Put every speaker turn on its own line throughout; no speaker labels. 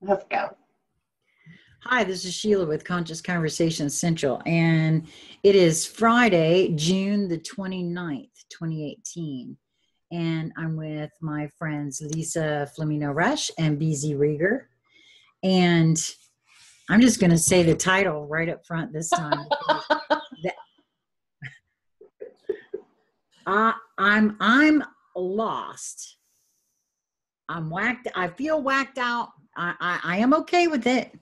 Let's go.
Hi, this is Sheila with Conscious Conversation Central, and it is Friday, June the 29th, 2018. And I'm with my friends Lisa Flamino Rush and BZ Rieger. And I'm just going to say the title right up front this time. I'm lost. I'm whacked. I feel whacked out. I am okay with it.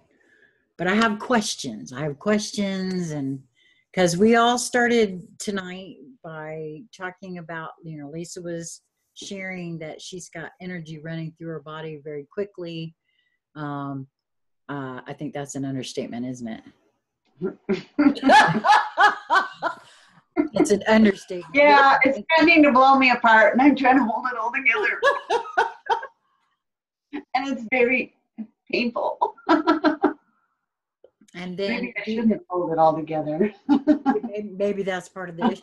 But I have questions. And because we all started tonight by talking about, Lisa was sharing that she's got energy running through her body very quickly. I think that's an understatement, isn't it? It's an understatement.
Yeah, it's tending to blow me apart, and I'm trying to hold it all together. And it's very painful.
And then
maybe I shouldn't hold it all together.
maybe that's part of the issue.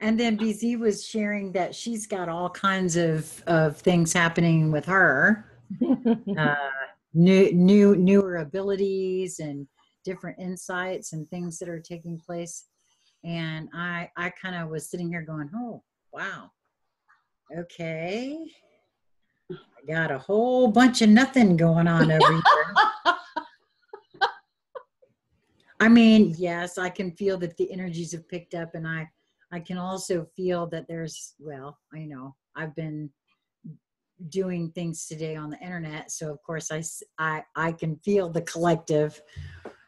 And then BZ was sharing that she's got all kinds of things happening with her, newer abilities and different insights and things that are taking place. And I kind of was sitting here going, oh, wow. Okay. I got a whole bunch of nothing going on over here. I mean, yes, I can feel that the energies have picked up, and I can also feel that there's, well, I know I've been doing things today on the internet. So of course I can feel the collective,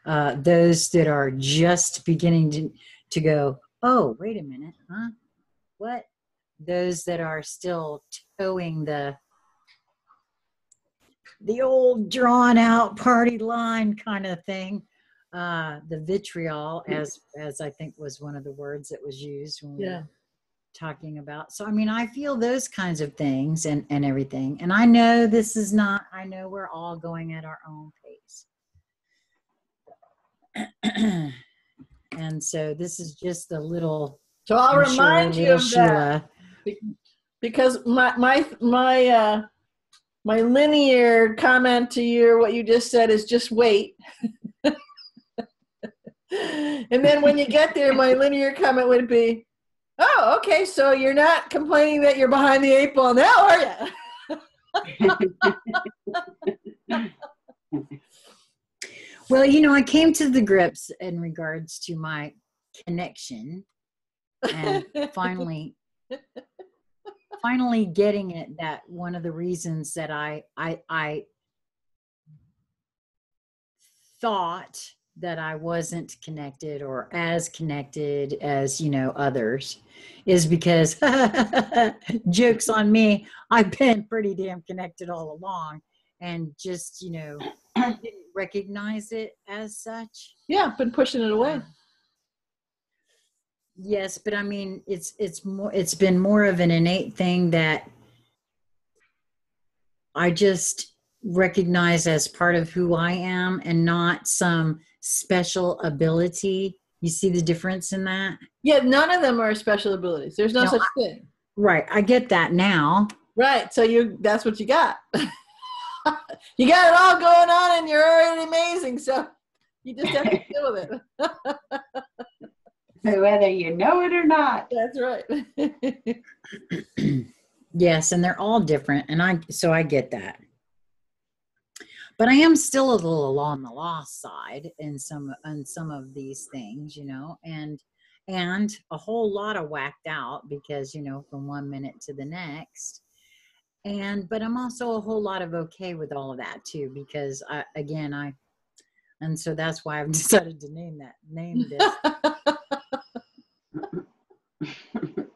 those that are just beginning to go, oh, wait a minute, huh? What? Those that are still towing the old drawn out party line kind of thing. The vitriol, as I think was one of the words that was used when we were talking about. So, I mean, I feel those kinds of things and everything. And I know this is not, I know we're all going at our own pace. And so this is just a little.
So I'll remind you of Sheila. That. Because my linear comment to you, what you just said, is just wait. And then when you get there, my linear comment would be, oh, okay, so you're not complaining that you're behind the 8 ball now, are
you? Well, I came to the grips in regards to my connection and finally getting it, that one of the reasons that I thought that I wasn't connected or as connected as, others is because joke's on me. I've been pretty damn connected all along and just, didn't recognize it as such.
Yeah, been pushing it away.
Yes, but I mean, it's been more of an innate thing that I just recognize as part of who I am and not some special ability. You see the difference in that?
Yeah, none of them are special abilities. There's no such thing.
Right. I get that now.
Right. So that's what you got. You got it all going on and you're already amazing. So you just have to deal with it.
Whether you know it or not.
That's right.
Yes, and they're all different, and I get that. But I am still a little on the lost side in some of these things, and a whole lot of whacked out because, from one minute to the next. But I'm also a whole lot of okay with all of that too, because and so that's why I've decided to name this.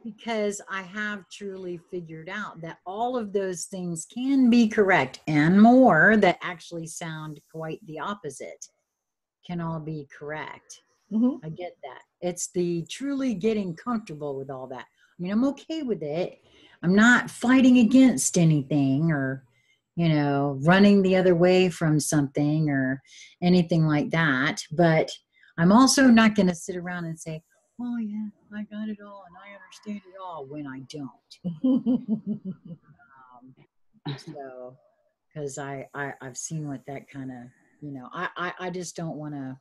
Because I have truly figured out that all of those things can be correct, and more that actually sound quite the opposite can all be correct.
Mm-hmm.
I get that. It's the truly getting comfortable with all that. I mean, I'm okay with it. I'm not fighting against anything or, running the other way from something or anything like that. But I'm also not going to sit around and say, oh yeah, I got it all and I understand it all, when I don't. So, because I've seen what that kind of, you know, I just don't want to.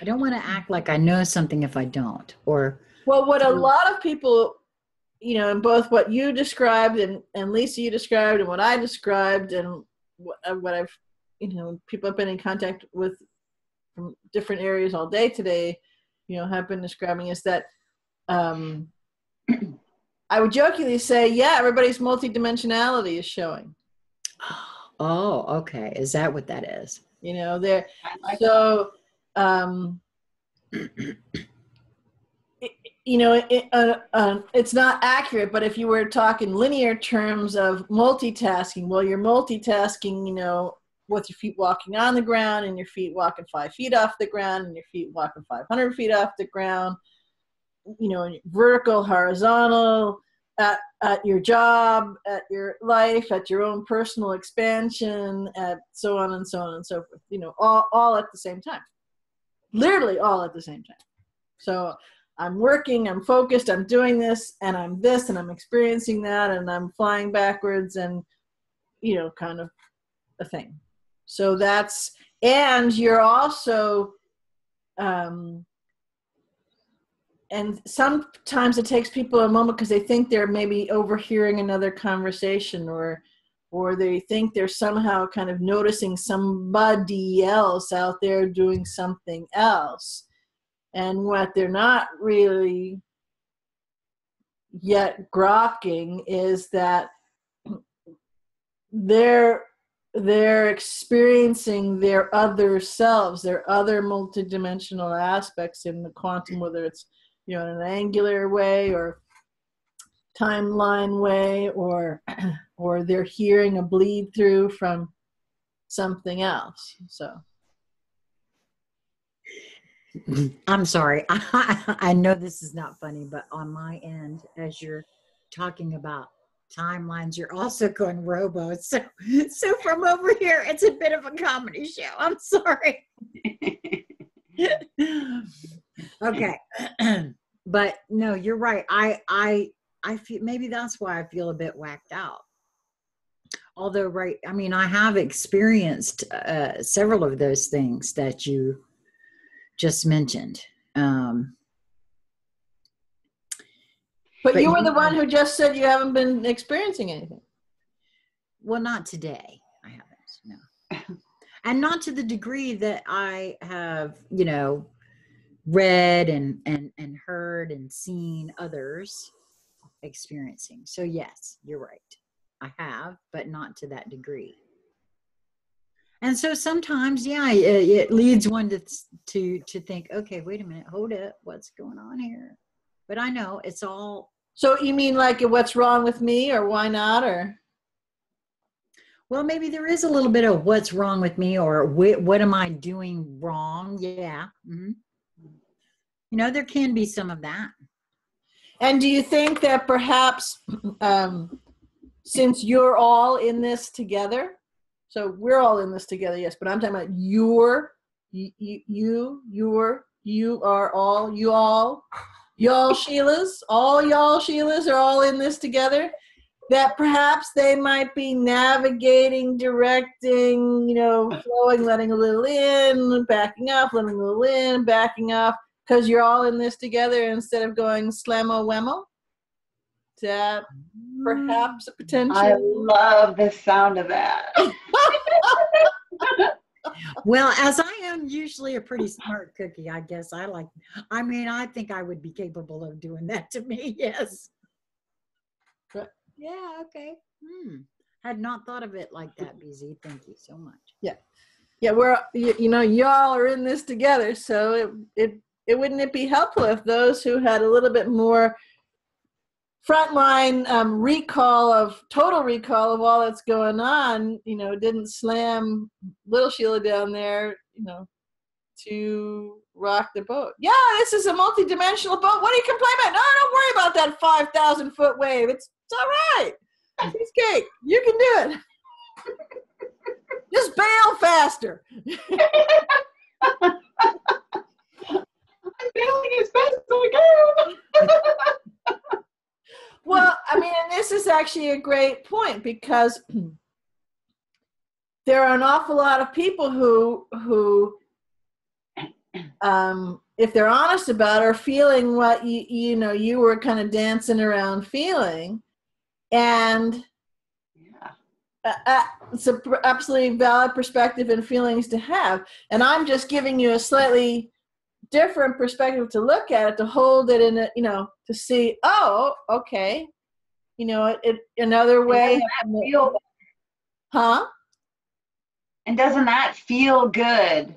I don't want to act like I know something if I don't. Or
well, what a lot of people, you know, in both what you described and Lisa you described and what I described and what I've, you know, people I've been in contact with from different areas all day today, you know, have been describing is that I would jokingly say, yeah, everybody's multidimensionality is showing.
Oh, okay. Is that what that is?
You know, they're so. You know, it's not accurate, but if you were talking linear terms of multitasking, well, you're multitasking, you know, with your feet walking on the ground and your feet walking 5 feet off the ground and your feet walking 500 feet off the ground, you know, vertical, horizontal, at your job, at your life, at your own personal expansion, at so on and so on and so forth, you know, all at the same time. Literally all at the same time. So I'm working, I'm focused, I'm doing this, and I'm this, and I'm experiencing that, and I'm flying backwards, and, you know, kind of a thing. So that's, and you're also, and sometimes it takes people a moment because they think they're maybe overhearing another conversation, or they think they're somehow kind of noticing somebody else out there doing something else. And what they're not really yet grokking is that they're experiencing their other selves, their other multidimensional aspects in the quantum, whether it's, you know, in an angular way or timeline way, or they're hearing a bleed through from something else. So
I'm sorry. I know this is not funny, but on my end, as you're talking about timelines, you're also going robo. So from over here, it's a bit of a comedy show. I'm sorry. Okay. But no, you're right. I feel maybe that's why I feel a bit whacked out. Although, right, I mean, I have experienced several of those things that you just mentioned.
But you were the one who just said you haven't been experiencing anything.
Well, not today. I haven't, no. And not to the degree that I have, you know, read and heard and seen others experiencing. So yes, you're right. I have, but not to that degree. And so sometimes, yeah, it leads one to think, okay, wait a minute, hold up, what's going on here? But I know it's all.
So you mean like what's wrong with me, or why not, or?
Well, maybe there is a little bit of what's wrong with me, or what am I doing wrong? Yeah. Mm-hmm. You know, there can be some of that.
And do you think that perhaps since you're all in this together, so we're all in this together, yes, but I'm talking about you are all, y'all Sheilas, all y'all Sheilas are all in this together, that perhaps they might be navigating, directing, you know, flowing, letting a little in, backing up, letting a little in, backing up, because you're all in this together instead of going slammo-wemmo? Is that perhaps a potential?
I love the sound of that.
Well, as I am usually a pretty smart cookie, I guess I think I would be capable of doing that to me. Yes. Yeah. Okay. Had not thought of it like that, BZ. Thank you so much.
Yeah. Yeah. We're, you know, y'all are in this together. So wouldn't it be helpful if those who had a little bit more frontline total recall of all that's going on, you know, didn't slam little Sheila down there, you know, to rock the boat. Yeah, this is a multi-dimensional boat. What do you complain about? No, don't worry about that 5,000 foot wave. It's all right. Piece of cake. You can do it. Just bail faster.
I'm bailing as fast as I can.
Well, I mean, and this is actually a great point, because there are an awful lot of people who if they're honest about it, are feeling what you were kind of dancing around feeling, and it's an absolutely valid perspective and feelings to have. And I'm just giving you a slightly different perspective to look at it, to hold it in a, to see, oh, okay, it another way. Huh?
And doesn't that feel good?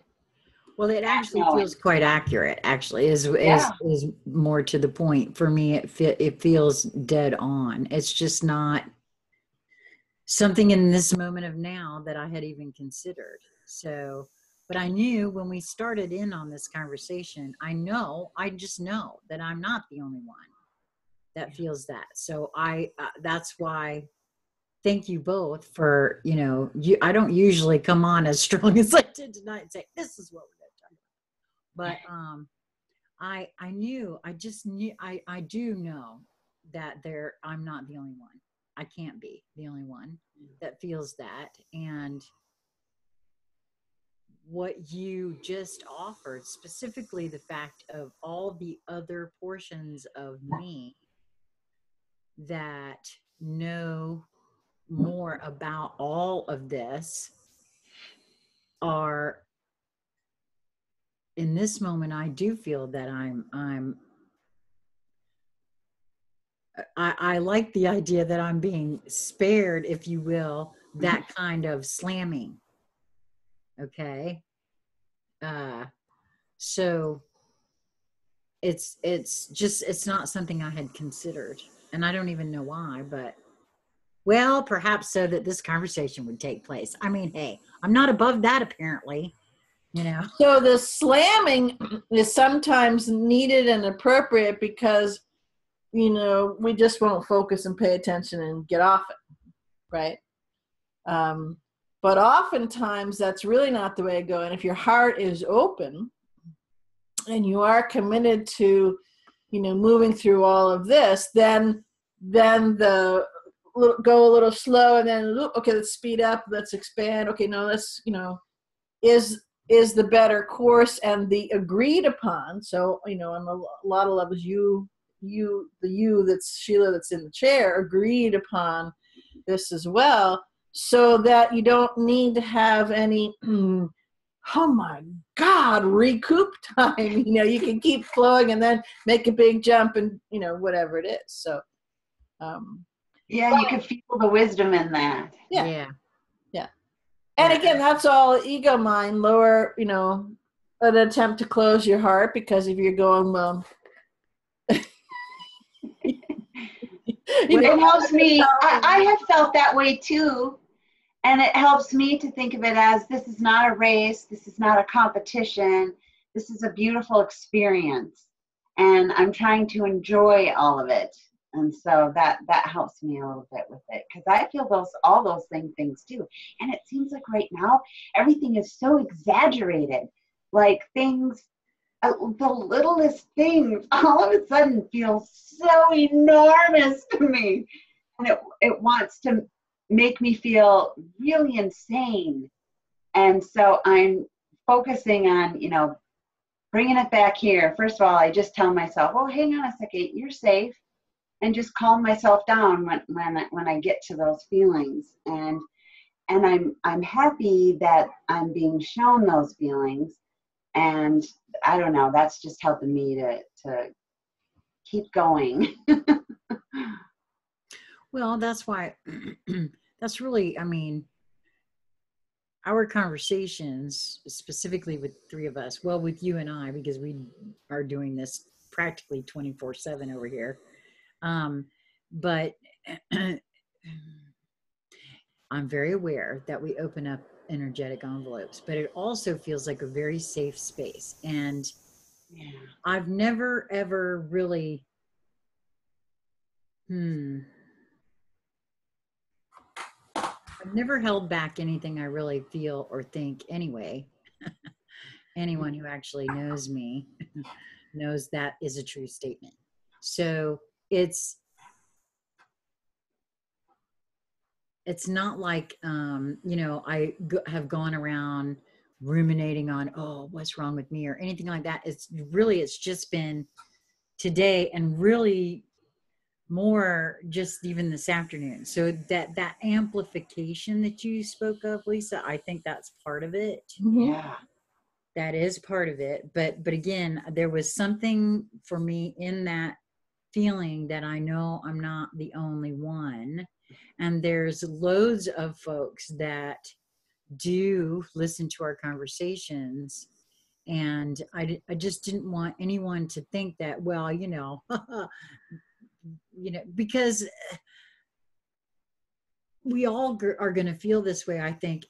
Well, it actually feels quite accurate. Actually, is more to the point for me. It feels dead on. It's just not something in this moment of now that I had even considered. So, but I knew when we started in on this conversation, I just know that I'm not the only one that feels that. So that's why. Thank you both for, I don't usually come on as strong as I did tonight and say, this is what we're going to talk about. But I do know that I'm not the only one. I can't be the only one that feels that. And what you just offered, specifically the fact of all the other portions of me that know more about all of this, are in this moment, I do feel that I like the idea that I'm being spared, if you will, that kind of slamming. Okay. So it's not something I had considered, and I don't even know why, but well, perhaps so that this conversation would take place. I mean, hey, I'm not above that, apparently,
So the slamming is sometimes needed and appropriate because, we just won't focus and pay attention and get off it, right? But oftentimes that's really not the way to go. And if your heart is open and you are committed to, moving through all of this, then go a little slow, and then okay, let's speed up, let's expand. Okay, no, let's is the better course and the agreed upon. So on a lot of levels, that's Sheila that's in the chair agreed upon this as well, so that you don't need to have any oh my God, recoup time. You can keep flowing and then make a big jump and whatever it is. So
you can feel the wisdom in that.
Yeah.
And again, that's all ego mind, lower, an attempt to close your heart, because if you're going, well,
it helps me. I have felt that way too. And it helps me to think of it as, this is not a race. This is not a competition. This is a beautiful experience. And I'm trying to enjoy all of it. And so that helps me a little bit with it, because I feel all those same things too. And it seems like right now, everything is so exaggerated. Like things, the littlest things all of a sudden feel so enormous to me. And it wants to make me feel really insane. And so I'm focusing on, bringing it back here. First of all, I just tell myself, oh, hang on a second, you're safe. And just calm myself down when I get to those feelings. And I'm happy that I'm being shown those feelings. And I don't know, that's just helping me to keep going.
Well, that's why, that's really, our conversations, specifically with three of us, well, with you and I, because we are doing this practically 24/7 over here. But I'm very aware that we open up energetic envelopes, but it also feels like a very safe space. And I've never, ever really, I've never held back anything I really feel or think anyway. Anyone who actually knows me knows that is a true statement. So it's, it's not like, you know, have gone around ruminating on, oh, what's wrong with me or anything like that. It's just been today, and really more just even this afternoon. So that amplification that you spoke of, Lisa, I think that's part of it.
Yeah.
That is part of it. But again, there was something for me in that feeling that I know I'm not the only one. And there's loads of folks that do listen to our conversations. And I just didn't want anyone to think that, well, you know, you know, because we all are going to feel this way, I think,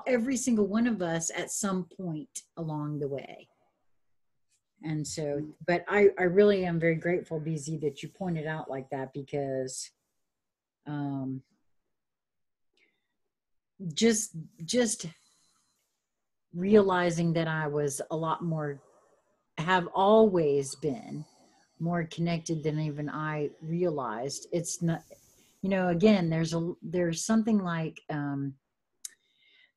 every single one of us at some point along the way. And so, but I really am very grateful, BZ, that you pointed out like that, because just realizing that I was a lot more, have always been more connected than even I realized. It's not, you know, again, there's something like,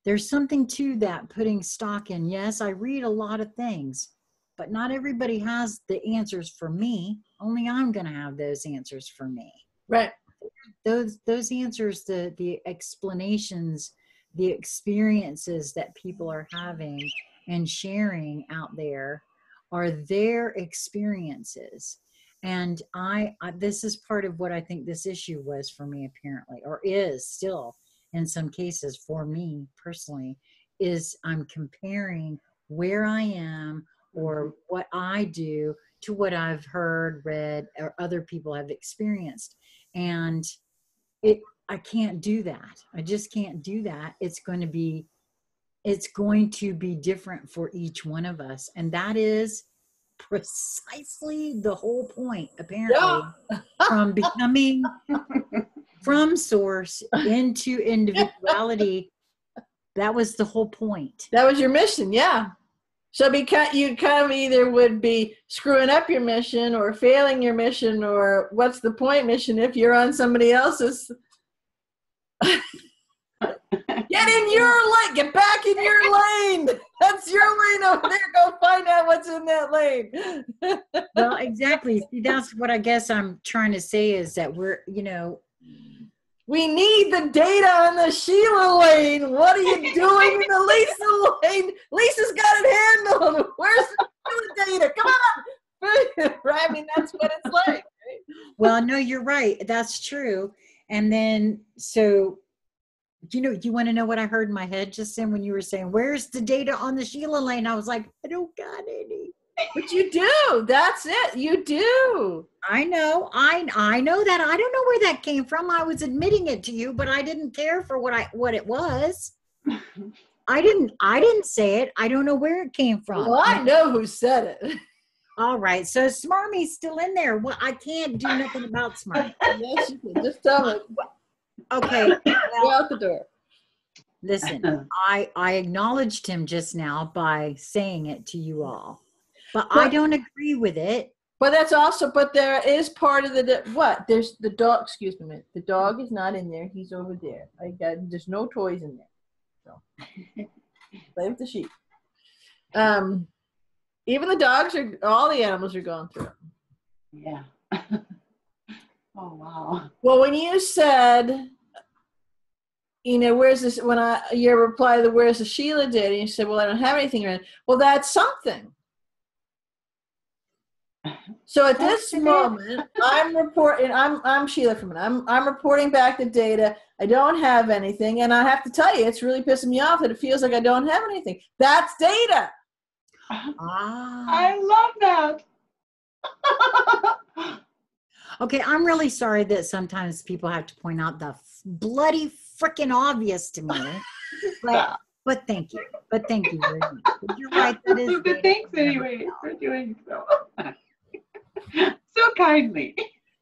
there's something to that, putting stock in. Yes, I read a lot of things, but not everybody has the answers for me. Only I'm going to have those answers for me.
Right.
Those answers, the explanations, the experiences that people are having and sharing out there are their experiences. And this is part of what I think this issue was for me, apparently, or is still in some cases for me personally, is I'm comparing where I am or what I do to what I've heard, read, or other people have experienced. And I can't do that. I just can't do that. It's going to be different for each one of us. And that is precisely the whole point, apparently, from becoming from source into individuality. That was the whole point.
That was your mission, yeah. So because you kind of either would be screwing up your mission or failing your mission, or what's the point mission if you're on somebody else's. Get in your lane. Get back in your lane. That's your lane over there. Go find out what's in that lane.
Well, exactly. See, that's what I guess I'm trying to say, is that we're, you know,
we need the data on the Sheila lane. What are you doing in the Lisa lane? Lisa's got it handled. Where's the Sheila data? Come on. Right? I mean, that's what it's like. Right?
Well, no, you're right. That's true. And then, so, you know, you want to know what I heard in my head just then when you were saying, where's the data on the Sheila lane? I was like, I don't got any.
But you do. That's it. You do.
I know. I know that. I don't know where that came from. I was admitting it to you, but I didn't care for what it was. I didn't say it. I don't know where it came from.
Well, I know who said it.
All right. So Smarmy's still in there. Well, I can't do nothing about Smarmy.
Yes, you can. Just tell me.
Okay.
Go out the door.
Listen, I acknowledged him just now by saying it to you all. But I don't agree with it.
But that's also, but there is part of there's the dog, excuse me, the dog is not in there. He's over there. There's no toys in there. So play with the sheep. Even the dogs all the animals are going through it.
Yeah. Oh, wow.
Well, when you said, you know, where's this, your reply to where's the Sheila did, and you said, well, I don't have anything around. Well, that's something. So at this moment, I'm reporting. I'm Sheila Corona. I'm reporting back the data. I don't have anything, and I have to tell you, it's really pissing me off that it feels like I don't have anything. That's data.
I love that.
Okay, I'm really sorry that sometimes people have to point out the bloody freaking obvious to me. But thank you. But thank you very much. But you're right. That is
But thanks anyway for doing so. So kindly.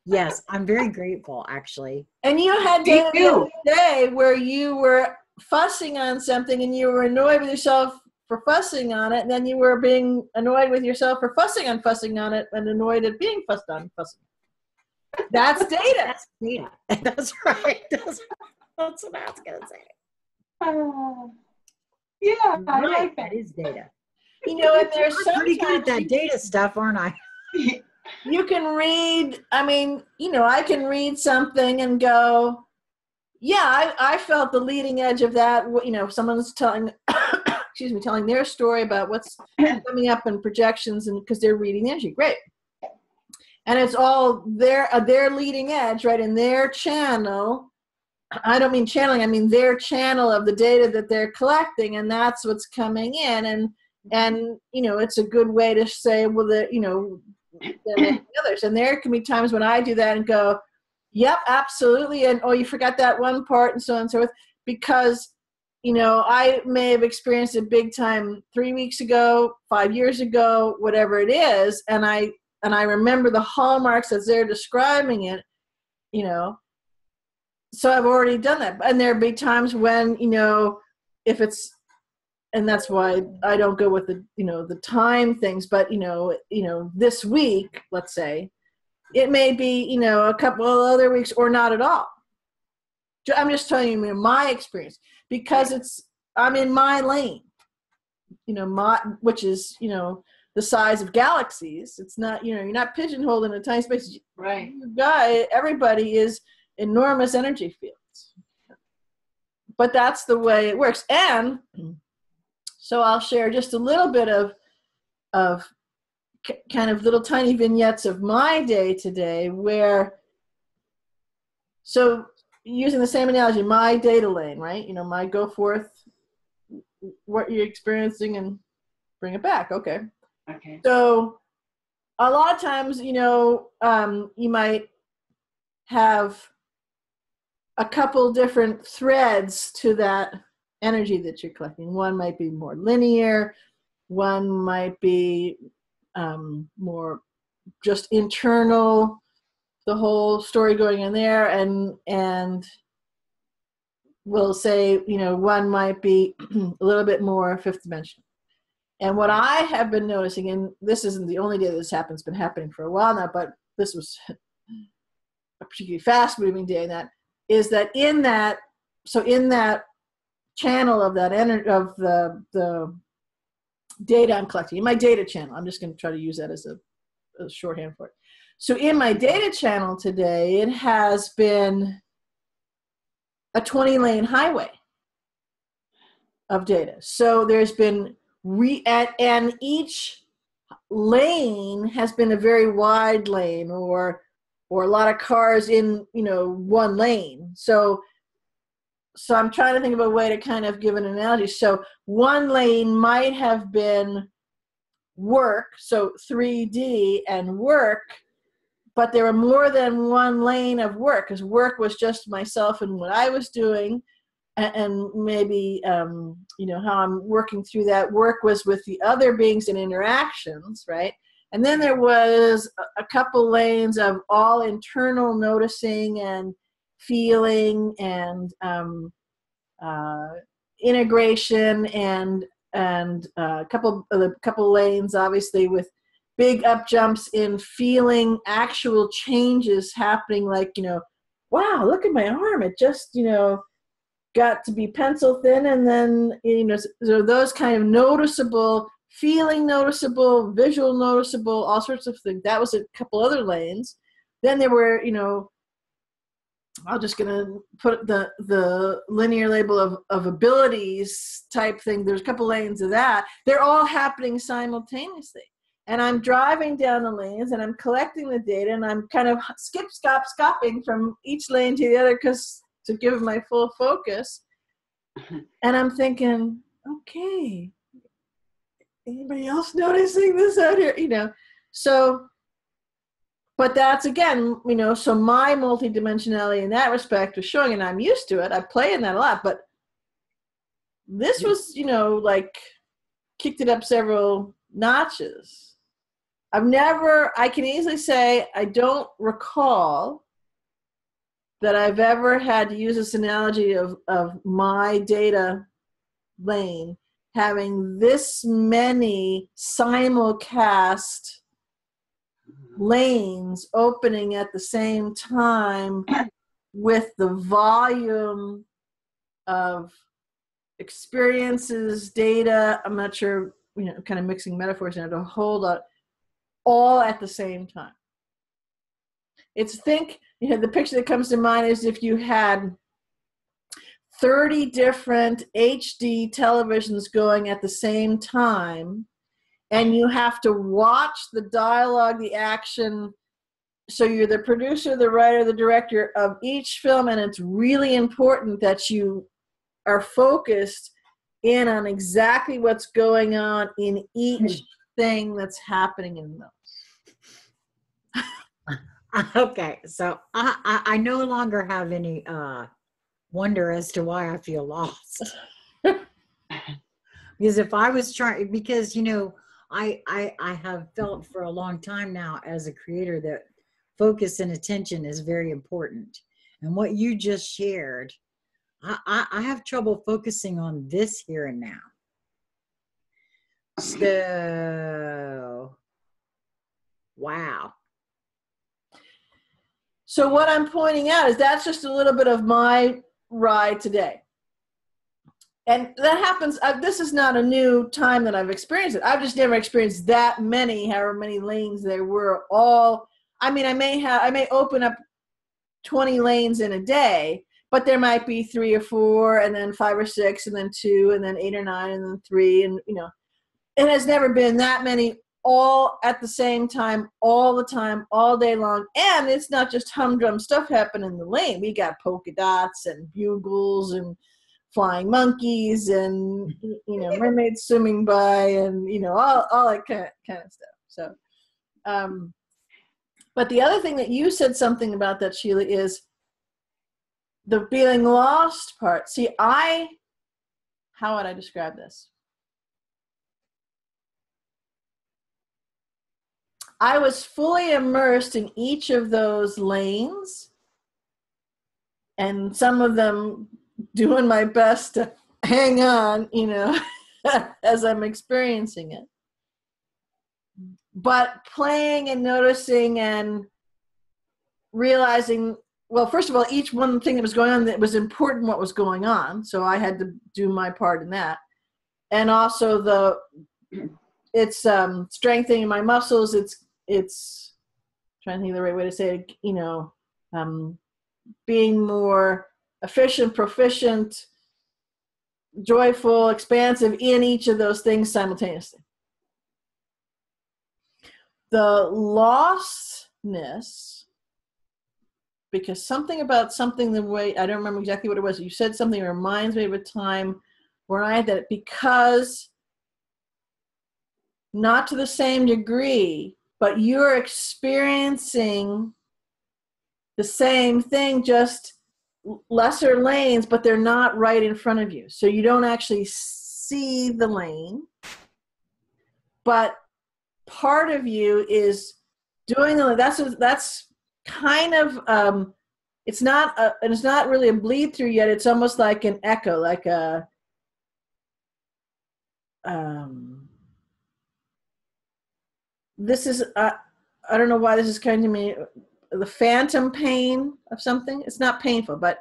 Yes, I'm very grateful, actually.
And you had data the other day where you were fussing on something and you were annoyed with yourself for fussing on it, and then you were being annoyed with yourself for fussing on it, and annoyed at being fussed on fussing. That's data.
That's data. That's right. That's what I was going to say.
Yeah, I
Right,
like that.
that is data.
You know, and there's
I'm pretty good at
sometimes
that data stuff, aren't I?
you can read, I mean, you know, I can read something and go, yeah, I felt the leading edge of that. You know, someone's telling, excuse me, telling their story about what's coming up in projections, and because they're reading the energy, great. And it's all their leading edge, right, in their channel. I don't mean channeling, I mean their channel of the data that they're collecting, and that's what's coming in. And you know, it's a good way to say, well, you know, there may be others. And there can be times when I do that and go, yep, absolutely, and oh, you forgot that one part, and so on and so forth, because, you know, I may have experienced it big time 3 weeks ago, 5 years ago, whatever it is, and I remember the hallmarks as they're describing it, you know. So I've already done that. And there'll be times when, you know, if it's, and that's why I don't go with the, you know, the time things, but, you know, this week, let's say, it may be, you know, a couple of other weeks or not at all. I'm just telling you my experience, because I'm in my lane, you know, which is, you know, the size of galaxies. It's not, you know, you're not pigeonholed in a tiny space.
Right.
Everybody is enormous energy fields. But that's the way it works. And so I'll share just a little bit of kind of little tiny vignettes of my day today, where, so using the same analogy, my data lane, right? You know, my go forth, what you're experiencing and bring it back. Okay.
Okay.
So a lot of times, you know, you might have a couple different threads to that energy that you're collecting. One might be more linear. One might be more just internal, the whole story going in there. And we'll say, you know, one might be a little bit more fifth dimension. And what I have been noticing, and this isn't the only day this happens, been happening for a while now, but this was a particularly fast moving day, and that is that in that channel of that energy, of the data I'm collecting, in my data channel, I'm just going to try to use that as a shorthand for it. So in my data channel today, it has been a 20-lane highway of data. So there's been and each lane has been a very wide lane, or a lot of cars in, you know, one lane. So I'm trying to think of a way to kind of give an analogy. So one lane might have been work, so 3D and work, but there were more than one lane of work, because work was just myself and what I was doing, and maybe, you know, how I'm working through that work was with the other beings and interactions, right? And then there was a couple lanes of all internal noticing and feeling and integration, and a couple lanes, obviously, with big up jumps in feeling actual changes happening, like, you know, wow, look at my arm, it just, you know, got to be pencil thin, and then, you know, so those kind of noticeable, feeling noticeable, visual noticeable, all sorts of things. That was a couple other lanes. Then there were, you know, I'm just going to put the linear label of abilities type thing. There's a couple lanes of that. They're all happening simultaneously. And I'm driving down the lanes and I'm collecting the data, and I'm kind of scopping from each lane to the other, because to give my full focus. And I'm thinking, okay, anybody else noticing this out here? You know, so, but that's, again, you know, so my multidimensionality in that respect was showing, and I'm used to it. I play in that a lot, but this was, you know, like kicked it up several notches. I can easily say, I don't recall that I've ever had to use this analogy of my data lane having this many simulcast lanes opening at the same time with the volume of experiences, data, I'm not sure, kind of mixing metaphors in to hold up all at the same time. The picture that comes to mind is if you had 30 different HD televisions going at the same time, and you have to watch the dialogue, the action. So you're the producer, the writer, the director of each film, and it's really important that you are focused in on exactly what's going on in each thing that's happening in those.
Okay, so I no longer have any wonder as to why I feel lost. Because if I was trying, because I have felt for a long time now as a creator that focus and attention is very important. And what you just shared, I have trouble focusing on this here and now. So, wow.
So what I'm pointing out is that's just a little bit of my ride today. And that happens, this is not a new time that I've experienced it. I've just never experienced that many, however many lanes there were all. I mean, I may open up 20 lanes in a day, but there might be 3 or 4, and then 5 or 6, and then 2, and then 8 or 9, and then 3, and it has never been that many all at the same time, all the time, all day long. And it's not just humdrum stuff happening in the lane. We got polka dots and bugles and flying monkeys and mermaids swimming by and all that kind of stuff. So but the other thing that you said something about that, Sheila, is the feeling lost part. See, how would I describe this? I was fully immersed in each of those lanes, and some of them doing my best to hang on, as I'm experiencing it. But playing and noticing and realizing, well, first of all, each one thing that was going on, that was important what was going on, so I had to do my part in that. And also it's strengthening my muscles, it's trying to think of the right way to say it, being more efficient, proficient, joyful, expansive in each of those things simultaneously. The lostness, because something about something, the way, I don't remember exactly what it was, you said something that reminds me of a time where I had that, because not to the same degree, but you're experiencing the same thing, just lesser lanes, but they're not right in front of you. So you don't actually see the lane, but part of you is doing that's kind of, it's not really a bleed through yet. It's almost like an echo, like a, this is, I don't know why this is coming to me, the phantom pain of something. It's not painful, but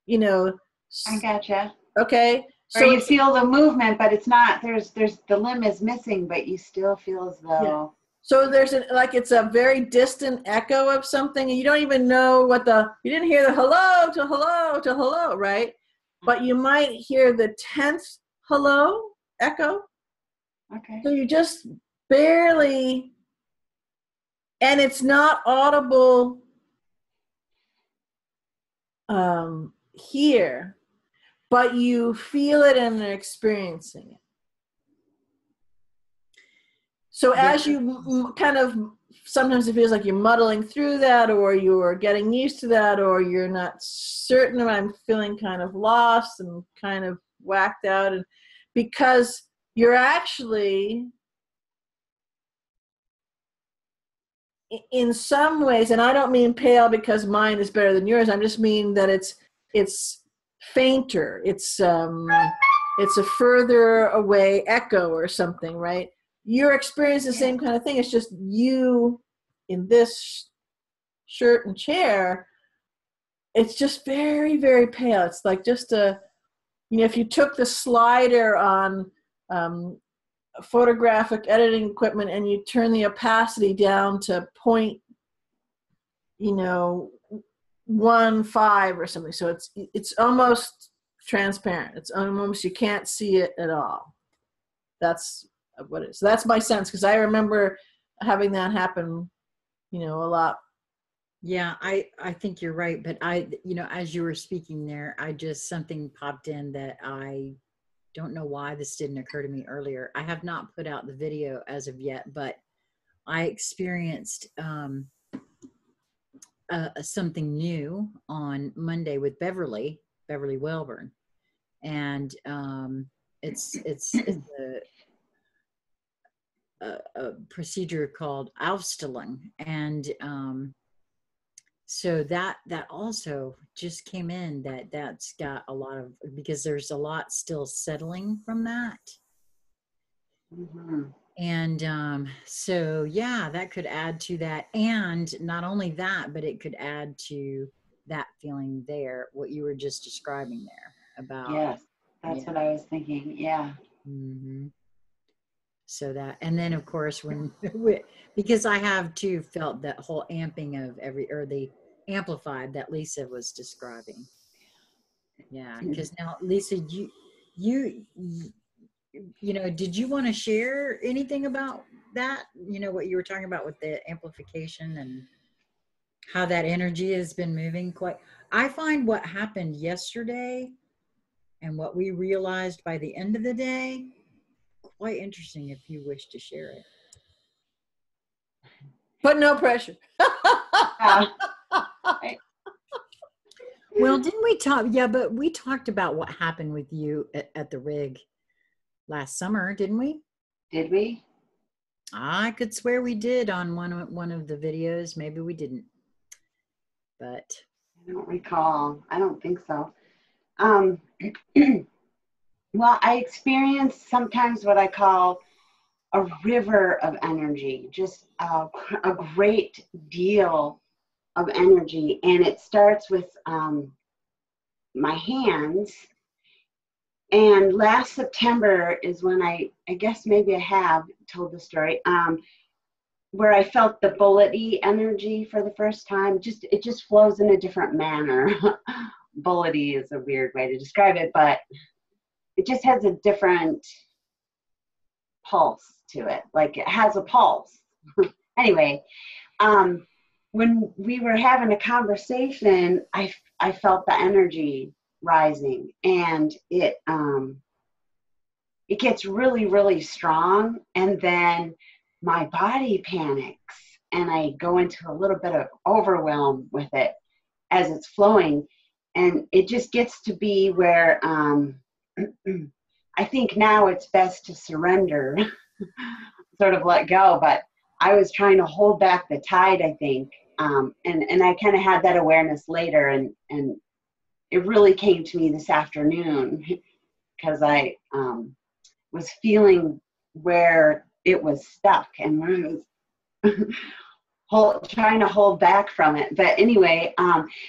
I gotcha.
Okay.
So you feel the movement, but it's not, there's the limb is missing, but you still feel as though.
Yeah. So there's it's a very distant echo of something, and you don't even know you didn't hear the hello to hello to hello, right? But you might hear the 10th hello echo.
Okay. So
you just barely, and it's not audible here, but you feel it and are experiencing it. So as you kind of, sometimes it feels like you're muddling through that, or you're getting used to that, or you're not certain, I'm feeling kind of lost and kind of whacked out, and because you're actually, in some ways, and I don't mean pale because mine is better than yours, I just mean that it's fainter, it's a further away echo or something, right? You're experiencing the same kind of thing. It's just you in this shirt and chair it's just very, very pale. It's like just if you took the slider on photographic editing equipment and you turn the opacity down to 0.15 or something, so it's almost transparent. It's almost, you can't see it at all. That's what it is. So that's my sense, because I remember having that happen, a lot.
Yeah, I think you're right. But as you were speaking there, something popped in that I don't know why this didn't occur to me earlier. I have not put out the video as of yet, but I experienced something new on Monday with Beverly Welburn. And it's a procedure called Aufstellung. And so that also just came in, that's got a lot of, because there's a lot still settling from that.
Mm-hmm.
And so, yeah, that could add to that. And not only that, but it could add to that feeling there, what you were just describing there about.
Yes, that's what I was thinking. Yeah.
Mm-hmm. So that, and then of course, because I have too felt that whole amping of the amplified that Lisa was describing. Yeah, because now, Lisa, you did you want to share anything about that? What you were talking about with the amplification and how that energy has been moving I find what happened yesterday and what we realized by the end of the day quite interesting, if you wish to share it.
But no pressure.
Well, didn't we talk? Yeah, but we talked about what happened with you at the rig last summer, didn't we?
Did we?
I could swear we did on one of the videos. Maybe we didn't, but
I don't recall. I don't think so. Well, I experience sometimes what I call a river of energy, just a great deal of energy. And it starts with my hands. And last September is when I guess maybe I have told the story, where I felt the bullety energy for the first time. It just flows in a different manner. Bullety is a weird way to describe it, but it just has a different pulse to it. Like it has a pulse. Anyway, when we were having a conversation, I felt the energy rising, and it gets really, really strong, and then my body panics and I go into a little bit of overwhelm with it as it's flowing, and it just gets to be where I think now it's best to surrender, sort of let go, but I was trying to hold back the tide, I think, and I kind of had that awareness later, and it really came to me this afternoon because I was feeling where it was stuck and where it was trying to hold back from it. But anyway,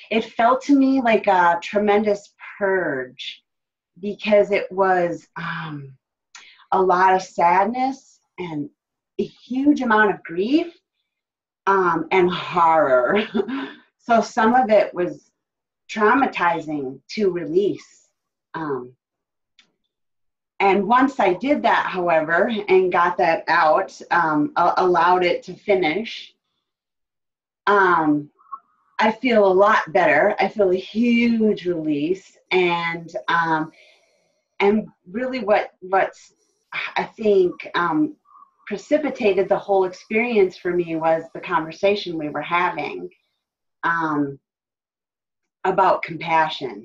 it felt to me like a tremendous purge, because it was a lot of sadness and a huge amount of grief and horror. So some of it was traumatizing to release. And once I did that, however, and got that out, allowed it to finish, I feel a lot better. I feel a huge release, and really what's I think precipitated the whole experience for me was the conversation we were having about compassion.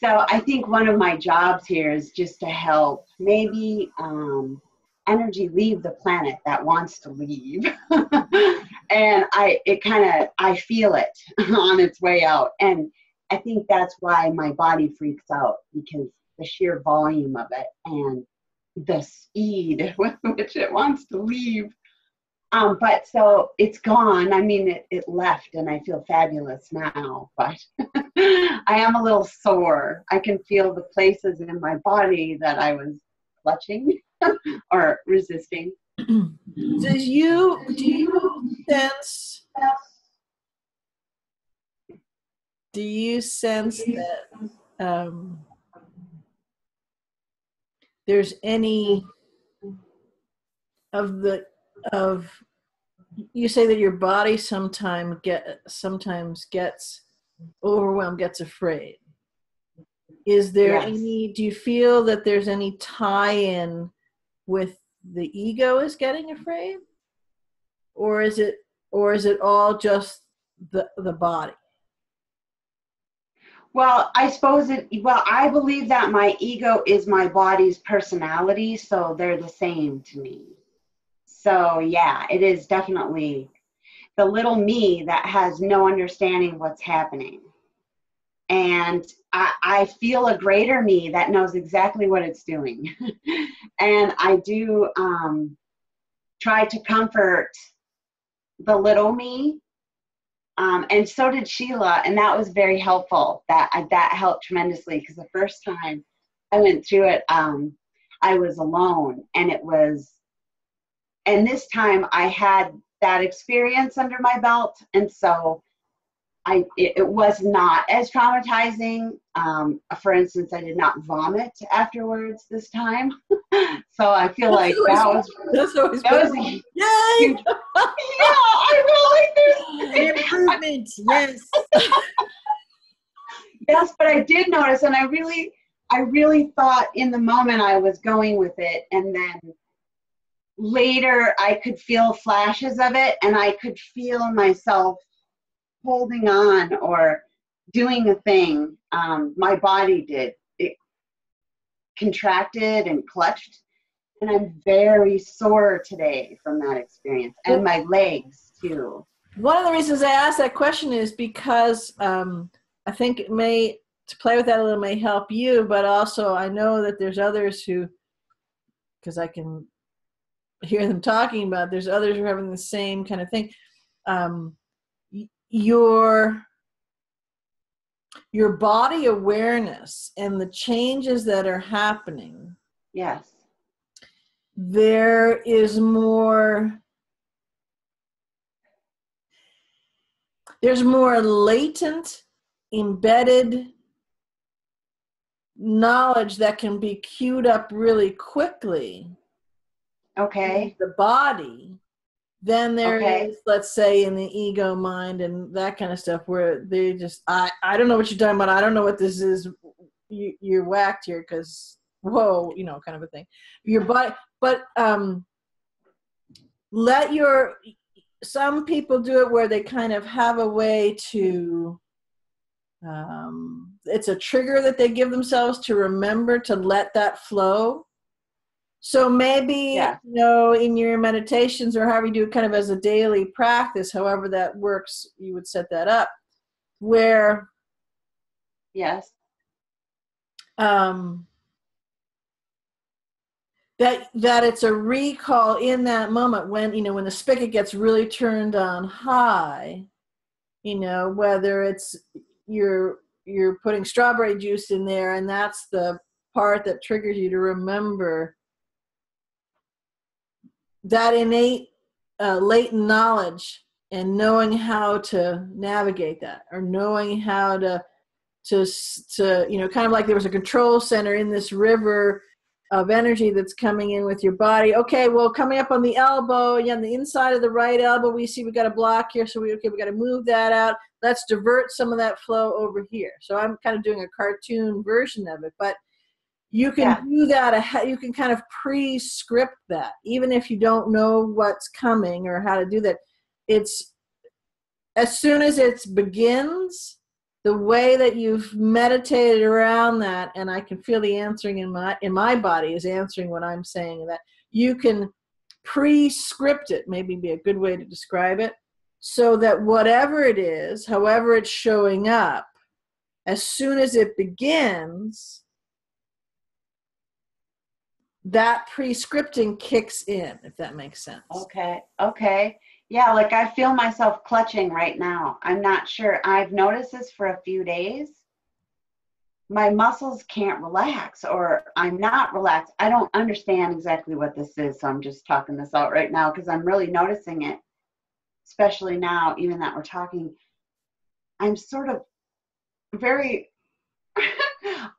So I think one of my jobs here is just to help maybe energy leave the planet that wants to leave. And I feel it on its way out. And I think that's why my body freaks out, because the sheer volume of it and the speed with which it wants to leave. But so it's gone. I mean, it left and I feel fabulous now, but I am a little sore. I can feel the places in my body that I was clutching or resisting.
Do you sense that there's any of you say that your body sometimes gets overwhelmed, gets afraid. Is there any, do you feel that there's any tie-in with the ego is getting afraid? Or is it all just the body?
Well, I suppose I believe that my ego is my body's personality, so they're the same to me. So yeah, it is definitely the little me that has no understanding what's happening. And I feel a greater me that knows exactly what it's doing. And I do try to comfort the little me. And so did Sheila, and that was very helpful. That helped tremendously, because the first time I went through it, I was alone, and this time I had that experience under my belt, and so it was not as traumatizing. For instance, I did not vomit afterwards this time, so I feel like that was
yay!
Huge. Yeah, I feel like there's
improvement. Yes.
Yes, but I did notice, and I really thought in the moment I was going with it, and then later I could feel flashes of it, and I could feel myself holding on or doing a thing. My body did. It contracted and clutched, and I'm very sore today from that experience, and my legs too.
One of the reasons I asked that question is because I think to play with that a little may help you, but also I know that there's others who, because I can hear them talking about, there's others who are having the same kind of thing. Your body awareness and the changes that are happening.
Yes.
There's more latent, embedded knowledge that can be queued up really quickly.
Okay.
In the body, than there is, let's say, in the ego mind and that kind of stuff, where they just, I don't know what you're talking about. I don't know what this is. You're whacked here because, whoa, kind of a thing. Your body, but some people do it where they kind of have a way to, it's a trigger that they give themselves to remember to let that flow. So maybe, in your meditations or however you do it kind of as a daily practice, however that works, you would set that up where,
yes,
that it's a recall in that moment when, when the spigot gets really turned on high, whether it's you're putting strawberry juice in there and that's the part that triggers you to remember that innate latent knowledge and knowing how to navigate that, or knowing how to kind of like there was a control center in this river of energy that's coming in with your body. Okay, well, coming up on the elbow, on the inside of the right elbow, we see we got a block here, so we got to move that out. Let's divert some of that flow over here. So I'm kind of doing a cartoon version of it, but you can do that. You can kind of pre-script that, even if you don't know what's coming or how to do that. It's as soon as it begins, the way that you've meditated around that, and I can feel the answering in my body is answering what I'm saying. That you can pre-script it, maybe be a good way to describe it, so that whatever it is, however it's showing up, as soon as it begins, that pre-scripting kicks in, if that makes sense.
Okay. Okay. Yeah, like I feel myself clutching right now. I'm not sure. I've noticed this for a few days. My muscles can't relax, or I'm not relaxed. I don't understand exactly what this is, so I'm just talking this out right now because I'm really noticing it, especially now, even that we're talking. I'm sort of very,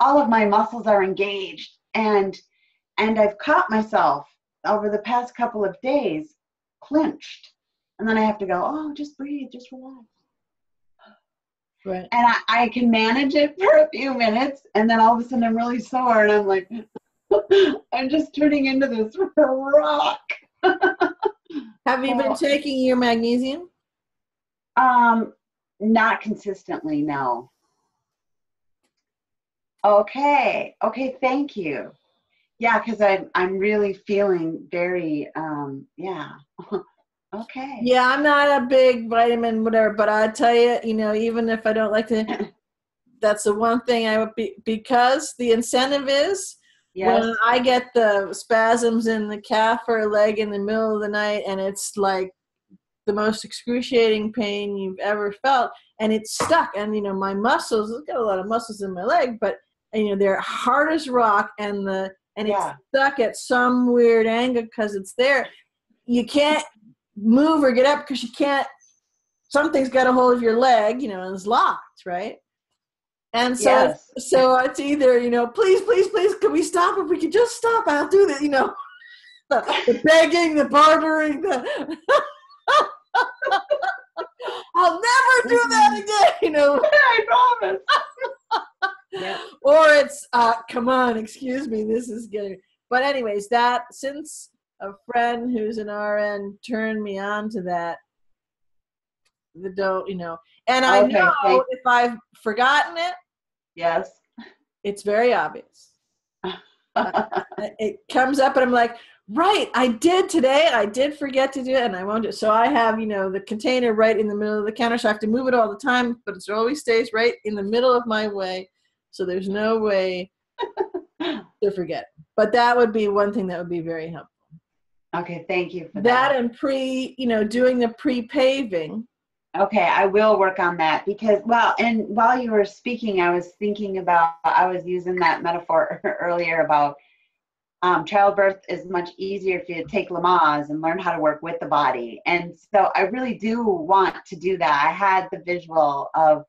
all of my muscles are engaged, and I've caught myself over the past couple of days clinched. And then I have to go, oh, just breathe, just relax.
Right.
And I can manage it for a few minutes, and then all of a sudden I'm really sore, and I'm like, I'm just turning into this rock.
Have you been taking your magnesium?
Not consistently, no. Okay, thank you. Yeah, because I'm really feeling very, yeah. Okay.
Yeah, I'm not a big vitamin whatever, but I tell you, even if I don't like to, that's the one thing I would be, because the incentive is when I get the spasms in the calf or leg in the middle of the night, and it's like the most excruciating pain you've ever felt, and it's stuck, and my muscles, I've got a lot of muscles in my leg, but they're hard as rock, and it's stuck at some weird angle because it's there. You can't move or get up because you can't, something's got a hold of your leg, and it's locked, right? And so so it's either, please, can we stop? If we could just stop, I'll do that, the begging, the bartering, I'll never do that again,
I promise.
Or it's, come on, excuse me, this is getting, but anyways, that, since a friend who's an RN turned me on to that, and I know if I've forgotten it, it's very obvious. It comes up and I'm like, right, I did today, I did forget to do it, and I won't do it. So I have, the container right in the middle of the counter, so I have to move it all the time, but it always stays right in the middle of my way, so there's no way to forget. But that would be one thing that would be very helpful.
Okay, thank you for
that. And doing the pre-paving.
Okay, I will work on that because, and while you were speaking, I was thinking about, I was using that metaphor earlier about childbirth is much easier if you take Lamaze and learn how to work with the body. And so I really do want to do that. I had the visual of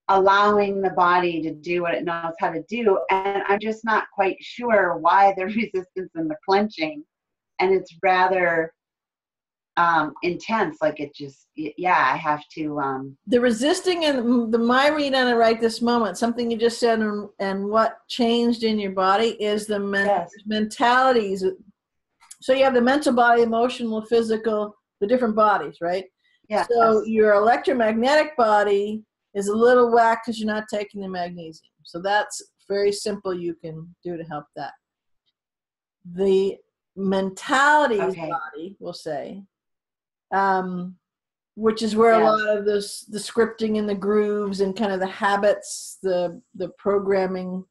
allowing the body to do what it knows how to do, and I'm just not quite sure why the resistance and the clenching. And it's rather intense, like it just, I have to.
The resisting and my read on it right this moment, something you just said, and what changed in your body is the mentalities. So you have the mental body, emotional, physical, the different bodies, right?
Yeah.
So your electromagnetic body is a little whack because you're not taking the magnesium. So that's very simple you can do to help that. The mentalities body, we'll say, which is where a lot of the scripting and the grooves and kind of the habits, the programming,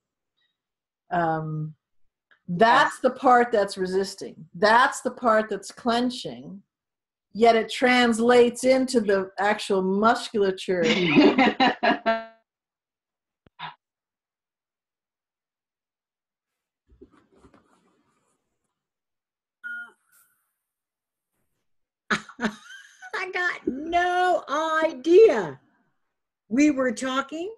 that's the part that's resisting. That's the part that's clenching, yet it translates into the actual musculature.
I got no idea. We were talking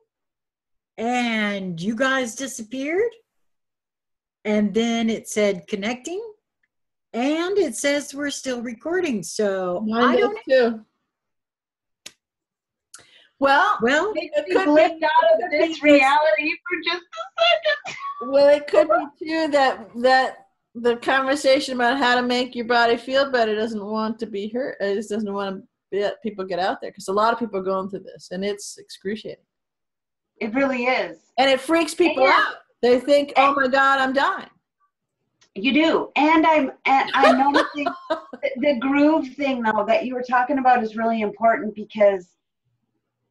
and you guys disappeared, and then it said connecting, and it says we're still recording. So I don't
know. Well,
it could be out of this reality for just a second.
Well, it could be too that the conversation about how to make your body feel better doesn't want to be heard. It just doesn't want to let people get out there, because a lot of people are going through this, and it's excruciating.
It really is.
And it freaks people out. They think, oh my God, I'm dying.
You do. And I'm noticing the groove thing, though, that you were talking about is really important, because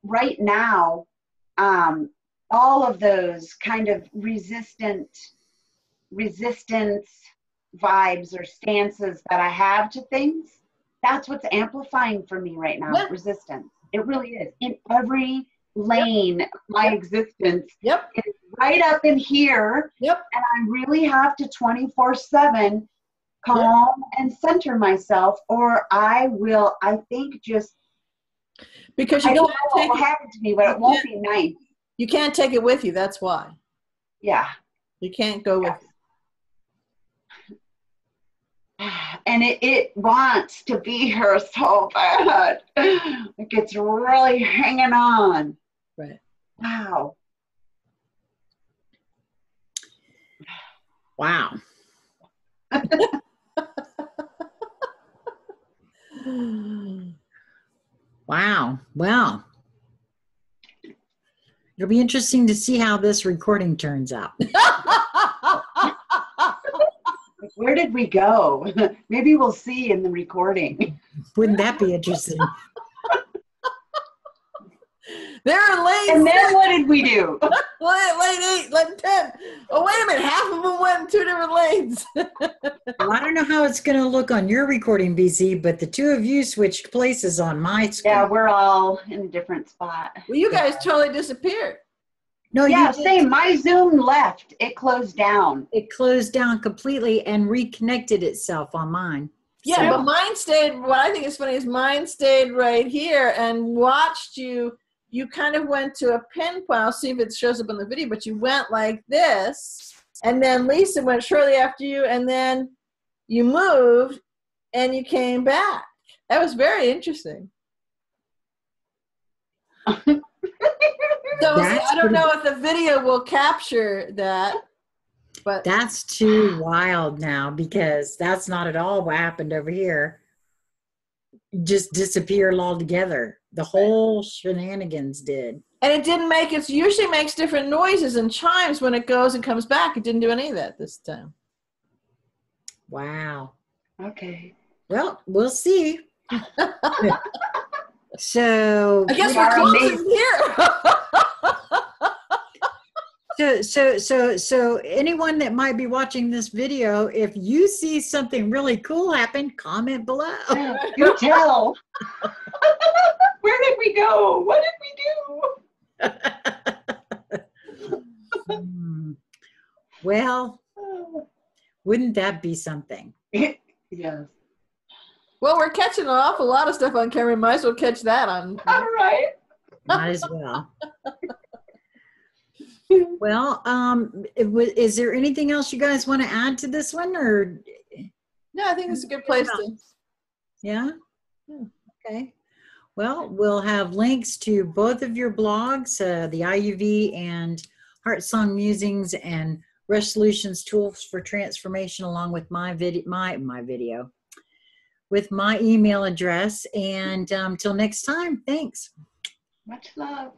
right now, all of those kind of resistant resistance vibes or stances that I have to things, that's what's amplifying for me right now.
Yeah.
Resistance. It really is. In every lane of my existence.
Yep.
It's right up in here.
Yep.
And I really have to 24/7 calm and center myself, or I will, I think, just,
Because you
I don't
can't
know what
take
will happen to me, but it won't be nice.
you can't take it with you. That's why.
Yeah.
You can't go with it.
And it wants to be here so bad. Like it's really hanging on.
Right.
Wow.
Wow. Wow. Well, it'll be interesting to see how this recording turns out.
Where did we go? Maybe we'll see in the recording.
Wouldn't that be interesting?
There are lanes.
And then what did we do?
Lane 8, lane 10. Oh, wait a minute. Half of them went in 2 different lanes.
Well, I don't know how it's going to look on your recording, BC, but the two of you switched places on my screen.
Yeah, we're all in a different spot.
Well, you guys totally disappeared.
No,
Yeah,
you didn't.
same. My Zoom left. It closed down.
It closed down completely and reconnected itself on mine.
Yeah,
So-
but mine stayed, what I think is funny is mine stayed right here and watched you. You kind of went to a pinpoint. I'll see if it shows up on the video, but you went like this. And then Lisa went shortly after you, and then you moved and you came back. That was very interesting. So
That's
I don't
pretty-
know if the video will capture that, but
That's too wild now, because that's not at all what happened over here. Just disappeared altogether. The whole shenanigans did.
and it didn't make it usually makes different noises and chimes when it goes and comes back. It didn't do any of that this time.
Wow.
Okay.
Well, we'll see. So
I guess
We
we're
are
closing here.
So anyone that might be watching this video, if you see something really cool happen, comment below.
You tell. Where did we go? What did
Well, wouldn't that be something?
we do? Yes.
Well, we're catching an awful lot of stuff on camera. Might as well catch that on.
All right.
Might as well. Well, is there anything else you guys want to add to this one, or?
No, I think it's a good place to.
Yeah? Okay. Well, we'll have links to both of your blogs, the IUV and Heart Song Musings and Rush Solutions Tools for Transformation, along with my video, with my email address. And till next time, thanks.
Much love.